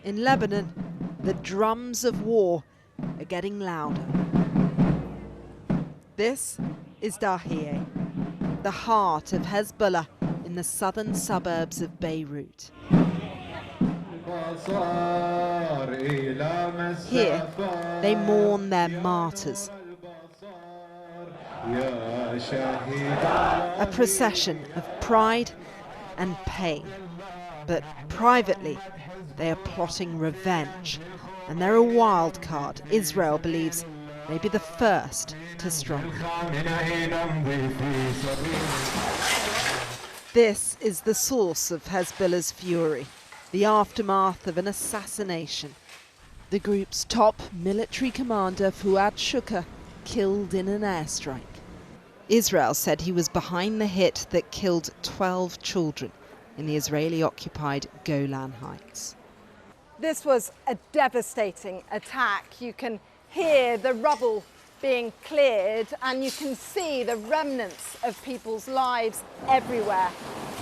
In Lebanon, the drums of war are getting louder. This is Dahiyeh, the heart of Hezbollah in the southern suburbs of Beirut. Here, they mourn their martyrs. A procession of pride and pain. But privately, they are plotting revenge. And they're a wild card Israel believes may be the first to strike. This is the source of Hezbollah's fury, the aftermath of an assassination. The group's top military commander, Fuad Shukr, killed in an airstrike. Israel said he was behind the hit that killed 12 children in the Israeli-occupied Golan Heights. This was a devastating attack. You can hear the rubble being cleared and you can see the remnants of people's lives everywhere.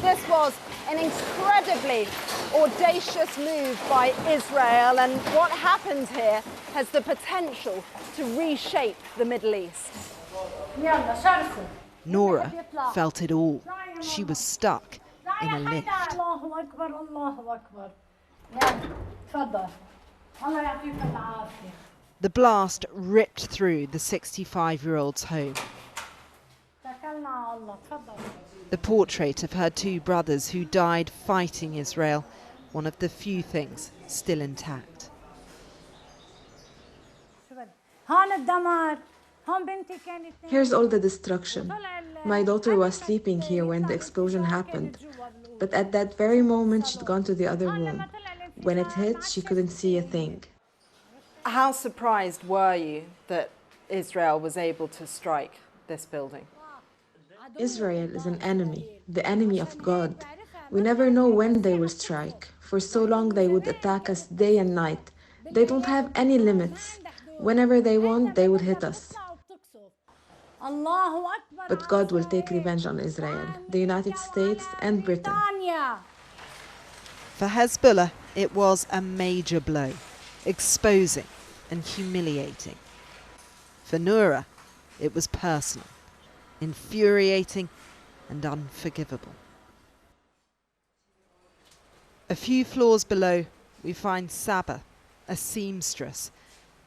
This was an incredibly audacious move by Israel, and what happened here has the potential to reshape the Middle East. Nora felt it all. She was stuck in a lift. The blast ripped through the 65-year-old's home. The portrait of her two brothers who died fighting Israel, one of the few things still intact. Here's all the destruction. My daughter was sleeping here when the explosion happened, but at that very moment she'd gone to the other room. When it hit, she couldn't see a thing. How surprised were you that Israel was able to strike this building? Israel is an enemy, the enemy of God. We never know when they will strike. For so long they would attack us day and night. They don't have any limits. Whenever they want, they would hit us. But God will take revenge on Israel, the United States and Britain. For Hezbollah, it was a major blow, exposing and humiliating. For Noura, it was personal, infuriating and unforgivable. A few floors below, we find Saba, a seamstress.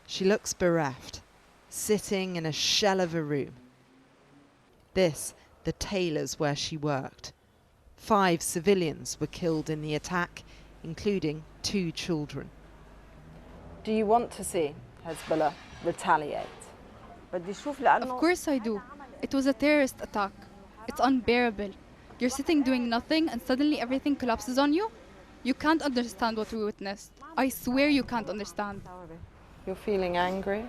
She looks bereft, sitting in a shell of a room. This, the tailor's where she worked. 5 civilians were killed in the attack, including 2 children. Do you want to see Hezbollah retaliate? Of course I do. It was a terrorist attack. It's unbearable. You're sitting doing nothing and suddenly everything collapses on you? You can't understand what we witnessed. I swear you can't understand. You're feeling angry?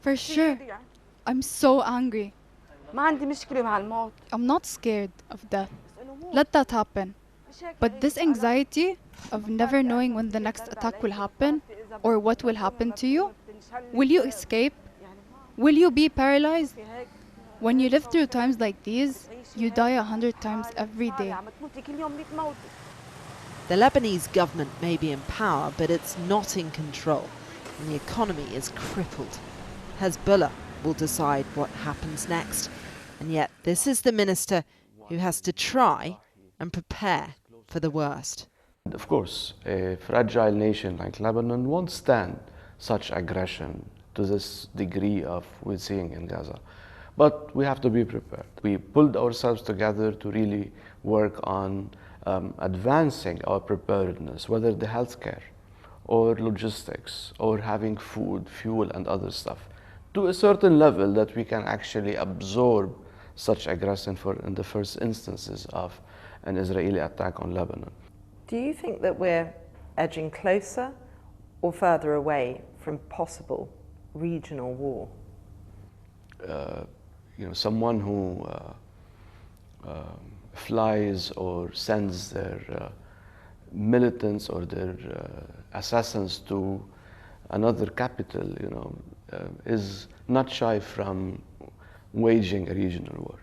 For sure. I'm so angry. I'm not scared of death. Let that happen. But this anxiety of never knowing when the next attack will happen or what will happen to you, will you escape? Will you be paralyzed? When you live through times like these, you die 100 times every day. The Lebanese government may be in power, but it's not in control, and the economy is crippled. Hezbollah will decide what happens next, and yet this is the minister who has to try and prepare for the worst. Of course, a fragile nation like Lebanon won't stand such aggression to this degree of we're seeing in Gaza. But we have to be prepared. We pulled ourselves together to really work on advancing our preparedness, whether the healthcare or logistics or having food, fuel and other stuff, to a certain level that we can actually absorb such aggression in the first instances of an Israeli attack on Lebanon. Do you think that we're edging closer or further away from possible regional war? Someone who flies or sends their militants or their assassins to another capital, is not shy from waging a regional war.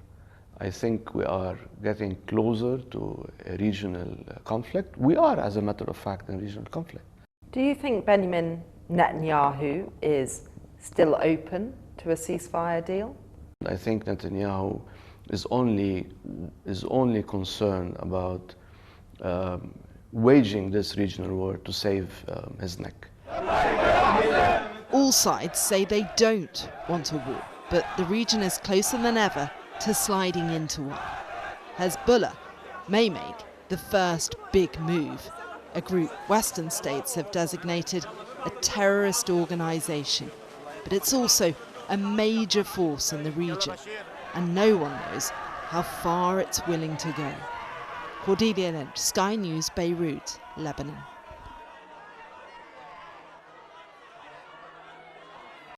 I think we are getting closer to a regional conflict. We are, as a matter of fact, in regional conflict. Do you think Benjamin Netanyahu is still open to a ceasefire deal? I think Netanyahu is only concerned about waging this regional war to save his neck. All sides say they don't want a war, but the region is closer than ever to sliding into one. Hezbollah may make the first big move, a group Western states have designated a terrorist organisation, but it's also a major force in the region, and no one knows how far it's willing to go. Cordelia Lynch, Sky News, Beirut, Lebanon.